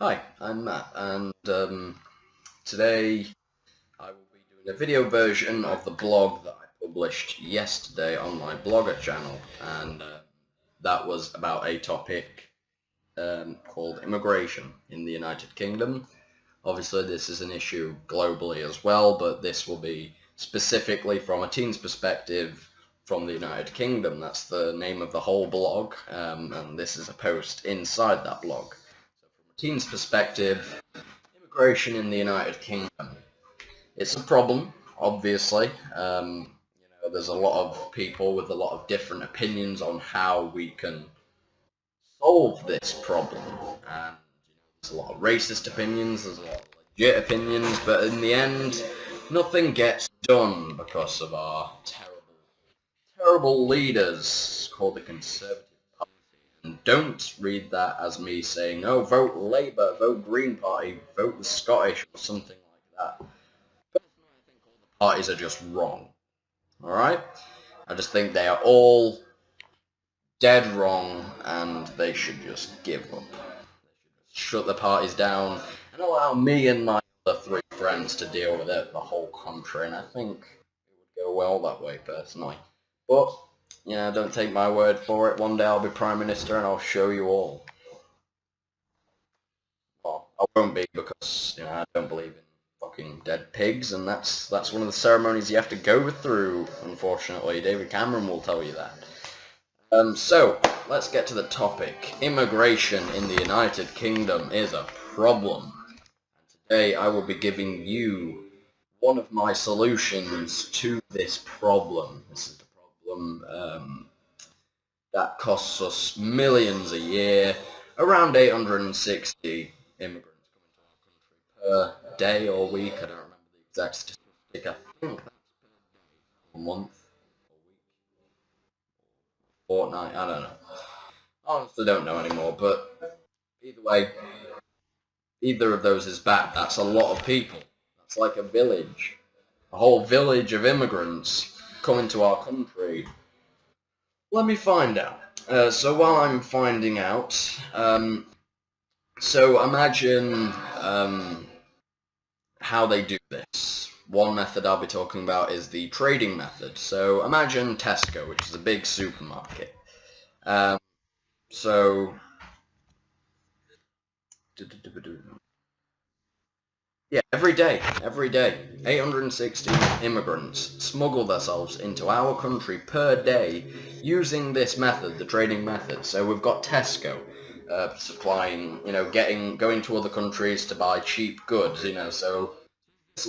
Hi, I'm Matt, and today I will be doing a video version of the blog that I published yesterday on my Blogger channel, and that was about a topic called immigration in the United Kingdom. Obviously, this is an issue globally as well, but this will be specifically from a teen's perspective from the United Kingdom. That's the name of the whole blog, and this is a post inside that blog. So from a teen's perspective, immigration in the United Kingdom. It's a problem, obviously. There's a lot of people with a lot of different opinions on how we can solve this problem. And there's a lot of racist opinions, there's a lot of legit opinions, but in the end, nothing gets done because of our terrible leaders called the Conservative Party. And don't read that as me saying, oh, vote Labour, vote Green Party, vote the Scottish, or something like that. Personally, I think all the parties are just wrong. Alright? I just think they are all dead wrong, and they should just give up. They should shut the parties down and allow me and my other three friends to deal with it, the whole country, and I think it would go well that way, personally. But, don't take my word for it. One day I'll be Prime Minister and I'll show you all. Well, I won't be because, I don't believe in fucking dead pigs, and that's one of the ceremonies you have to go through, unfortunately. David Cameron will tell you that. So, let's get to the topic. Immigration in the United Kingdom is a problem. And today I will be giving you one of my solutions to this problem. This is the problem that costs us millions a year, around 860 immigrants coming to our country per day or week. I don't remember the exact statistic. I think that's per month or week, fortnight. I don't know. I honestly don't know anymore, but either way, either of those is bad. That's a lot of people. That's like a village. A whole village of immigrants coming to our country. Let me find out. So while I'm finding out, so imagine how they do this. One method I'll be talking about is the trading method. So imagine Tesco, which is a big supermarket. So yeah, every day, 860 immigrants smuggle themselves into our country per day using this method, the trading method. So we've got Tesco supplying, going to other countries to buy cheap goods, so this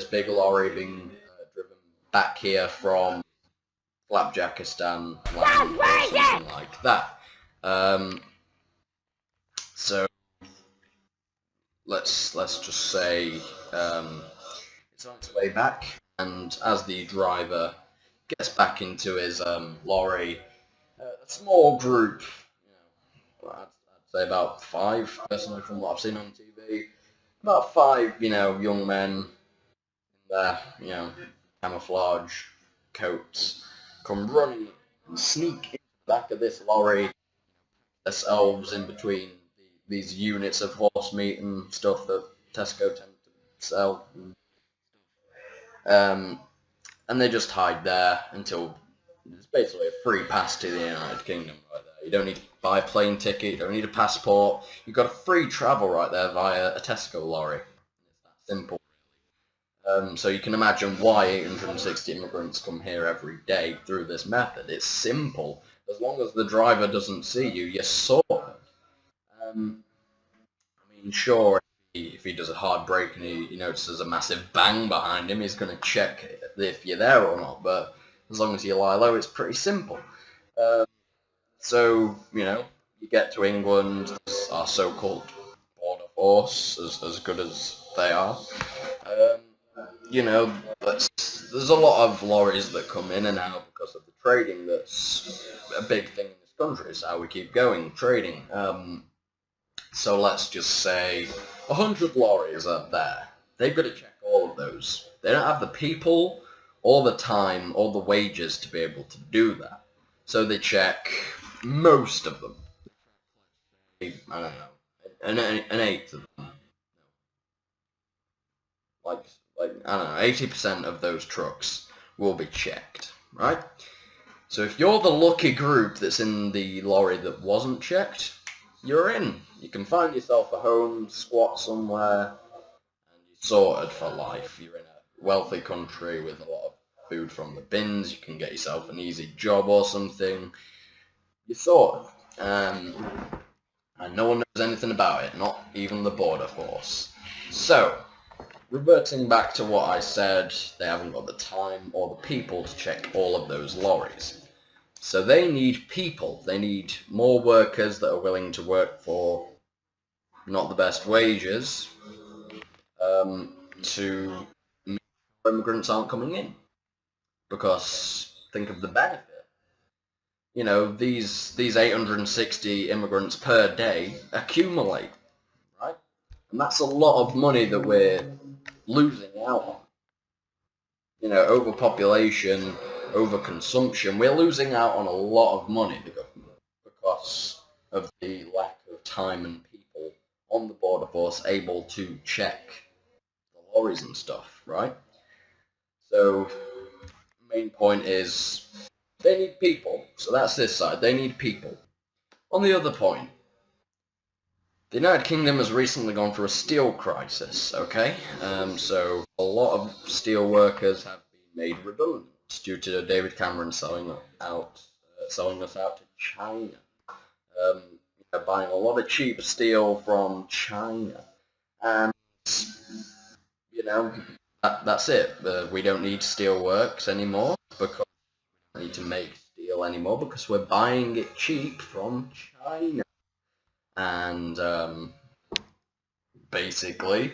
big lorry being driven back here from Flapjackistan, or something like that. So let's just say it's on its way back, and as the driver gets back into his lorry, a small group, I'd say about five, personally, from what I've seen on TV, about five, young men in their, camouflage coats, come running and sneak into the back of this lorry, themselves in between these units of horse meat and stuff that Tesco tend to sell. And they just hide there until it's basically a free pass to the United Kingdom right there. You don't need to buy a plane ticket, you don't need a passport. You've got a free travel right there via a Tesco lorry. It's that simple. So you can imagine why 860 immigrants come here every day through this method. It's simple. As long as the driver doesn't see you, you're sorted. Sure, if he does a hard brake and he notices a massive bang behind him, he's going to check if you're there or not. But as long as you lie low, it's pretty simple. So, you get to England, our so-called border force, as good as they are. But there's a lot of lorries that come in and out because of the trading. That's a big thing in this country. It's how we keep going, trading. So let's just say 100 lorries are there. They've got to check all of those. They don't have the people or the time or the wages to be able to do that. So they check most of them. I don't know, an eighth of them. Like I don't know, 80% of those trucks will be checked, right? So if you're the lucky group that's in the lorry that wasn't checked, you're in. You can find yourself a home, squat somewhere, and you're sorted for life. You're in a wealthy country with a lot of food from the bins. You can get yourself an easy job or something. You're sorted. And no one knows anything about it, not even the border force. So, reverting back to what I said, they haven't got the time or the people to check all of those lorries. So they need people. They need more workers that are willing to work for not the best wages to make sure immigrants aren't coming in. Because think of the benefit. You know, these 860 immigrants per day accumulate, right? And that's a lot of money that we're losing out on. You know, overpopulation, overconsumption. We're losing out on a lot of money, the government, because of the lack of time and people on the border force able to check the lorries and stuff, right? So, main point is they need people. So that's this side. They need people. On the other point, the United Kingdom has recently gone through a steel crisis, okay? So a lot of steel workers have been made redundant due to David Cameron selling us out to China. Buying a lot of cheap steel from China. And, you know, that's it. We don't need steel works anymore because we don't need to make steel anymore because we're buying it cheap from China. And basically,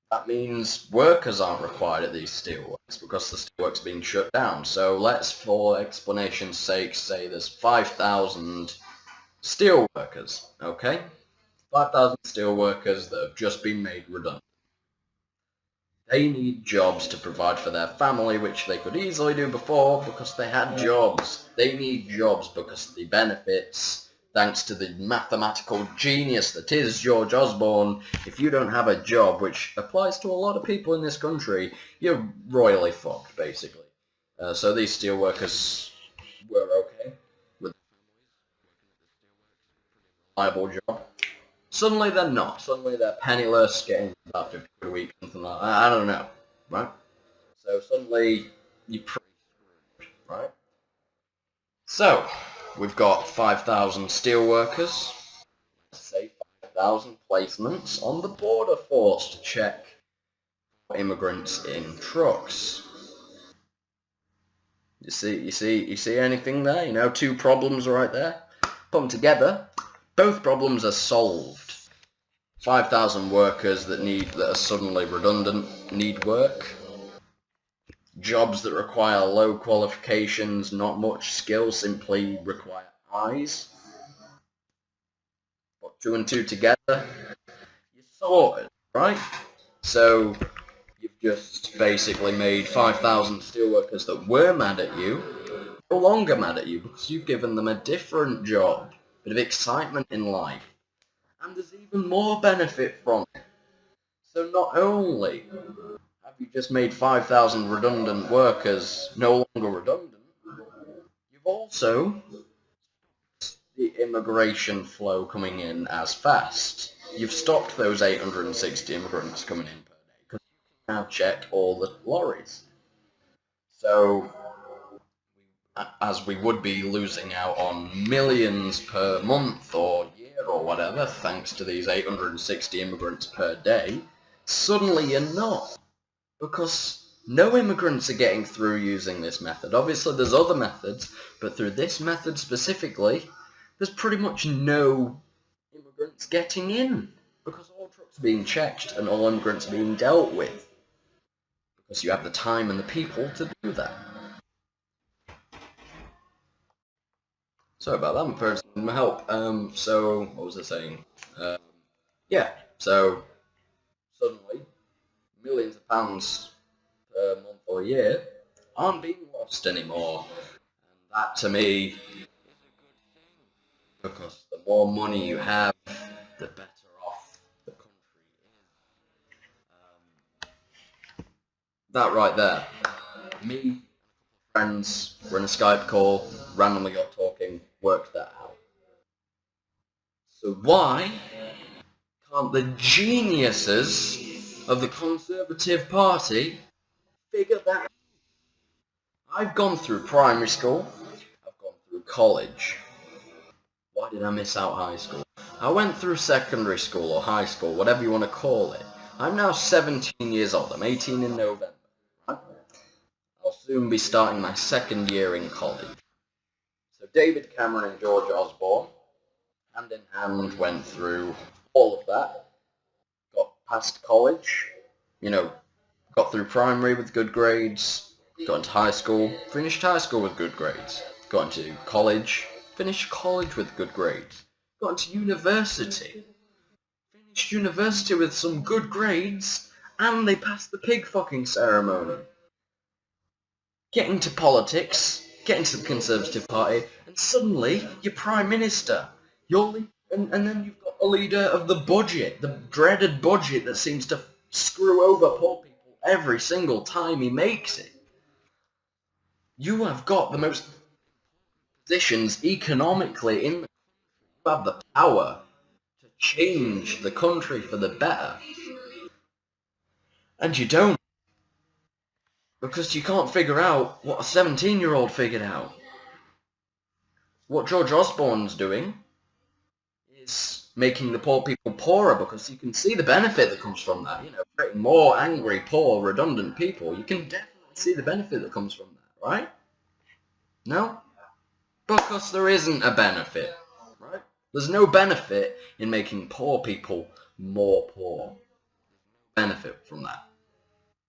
that means workers aren't required at these steelworks because the steelworks being shut down. So let's, for explanation's sake, say there's 5,000 steelworkers, okay? 5,000 steelworkers that have just been made redundant. They need jobs to provide for their family, which they could easily do before because they had jobs. They need jobs because of the benefits, thanks to the mathematical genius that is George Osborne. If you don't have a job, which applies to a lot of people in this country, you're royally fucked, basically. So these steelworkers were okay with a reliable job. Suddenly they're not. Suddenly they're penniless, getting about 50 a week, something like that. I don't know, right? So suddenly you're pretty screwed, right? So we've got 5,000 steelworkers, let's say 5,000 placements on the border force to check immigrants in trucks. You see anything there? You know, two problems right there. Put them together, both problems are solved. 5,000 workers that are suddenly redundant need work. Jobs that require low qualifications, not much skill, simply require eyes. Put two and two together, you're sorted, right? So you've just basically made 5,000 steelworkers that were mad at you no longer mad at you because you've given them a different job, bit of excitement in life, and there's even more benefit from it. So not only have you just made 5,000 redundant workers no longer redundant, you've also the immigration flow coming in as fast. You've stopped those 860 immigrants coming in per day because you can now check all the lorries. So, as we would be losing out on millions per month or year or whatever, thanks to these 860 immigrants per day, suddenly you're not. Because no immigrants are getting through using this method. Obviously there's other methods, but through this method specifically, there's pretty much no immigrants getting in. Because all trucks are being checked and all immigrants are being dealt with. Because you have the time and the people to do that. Sorry about that, my parents need my help. So, what was I saying? Yeah, so, suddenly, millions of pounds per month or year aren't being lost anymore. And that, to me, because the more money you have, the better off the country is. That right there. Me, friends, were in a Skype call, randomly got talking, worked that out. So why can't the geniuses of the Conservative Party figure that out? I've gone through primary school, I've gone through college. Why did I miss out high school? I went through secondary school or high school, whatever you want to call it. I'm now 17 years old, I'm 18 in November. I'll soon be starting my second year in college. So David Cameron and George Osborne, hand in hand, went through all of that, got past college, got through primary with good grades, got into high school, finished high school with good grades, got into college, finished college with good grades, got into university, finished university with some good grades, and they passed the pig fucking ceremony. Get into politics, get into the Conservative Party, and suddenly you're Prime Minister. And then you've got a leader of the budget, the dreaded budget that seems to screw over poor people every single time he makes it. You have got the most positions economically in the country. You have the power to change the country for the better. And you don't. Because you can't figure out what a 17-year-old figured out. What George Osborne's doing is making the poor people poorer, because you can see the benefit that comes from that. Creating more angry, poor, redundant people. You can definitely see the benefit that comes from that, right? No? Because there isn't a benefit, right? There's no benefit in making poor people more poor. Benefit from that.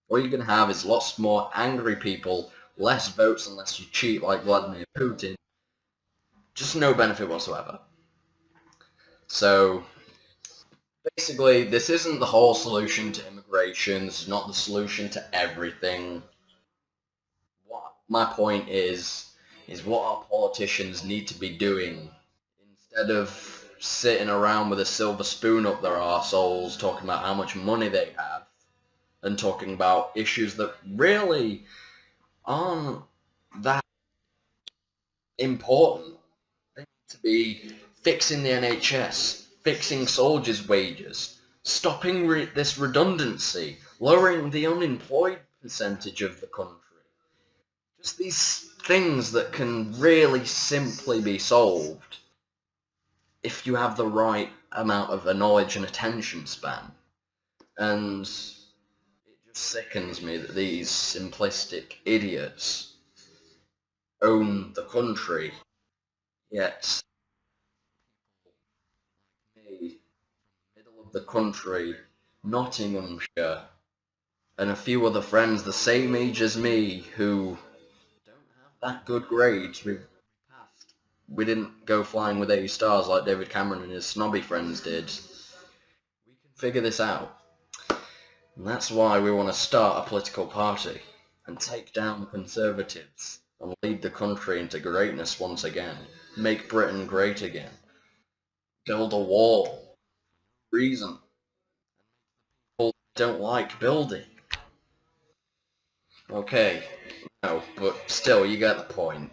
All you're going to have is lots more angry people, less votes unless you cheat like Vladimir Putin. Just no benefit whatsoever. So, basically, this isn't the whole solution to immigration. This is not the solution to everything. What my point is what our politicians need to be doing. Instead of sitting around with a silver spoon up their arseholes talking about how much money they have, and talking about issues that really aren't that important. They need to be fixing the NHS, fixing soldiers' wages, stopping this redundancy, lowering the unemployed percentage of the country. Just these things that can really simply be solved if you have the right amount of knowledge and attention span. And it just sickens me that these simplistic idiots own the country, yet me, middle of the country, Nottinghamshire, and a few other friends the same age as me who don't have that good grades. We didn't go flying with A stars like David Cameron and his snobby friends did. We can figure this out. And that's why we want to start a political party and take down the Conservatives and lead the country into greatness once again. Make Britain great again. Build a wall. Reason. People don't like building. Okay. No, but still, you get the point.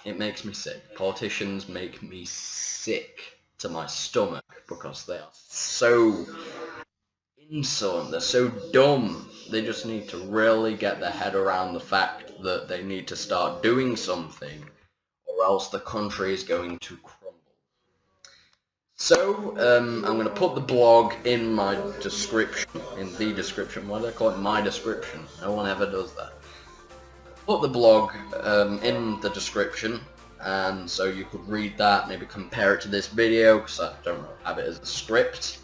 It makes me sick. Politicians make me sick to my stomach because they are so insolent, they're so dumb. They just need to really get their head around the fact that they need to start doing something, or else the country is going to crumble. So, I'm going to put the blog in my description, why do I call it my description? No one ever does that. Put the blog in the description, and so you could read that, maybe compare it to this video, because I don't have it as a script.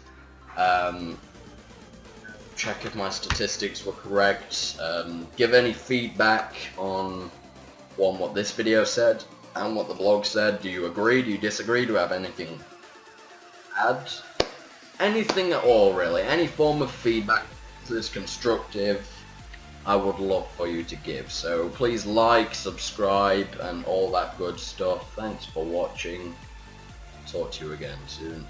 Check if my statistics were correct. Give any feedback on what this video said and what the blog said. Do you agree? Do you disagree? Do you have anything to add? Anything at all, really. Any form of feedback that is constructive, I would love for you to give. So please like, subscribe, and all that good stuff. Thanks for watching. talk to you again soon.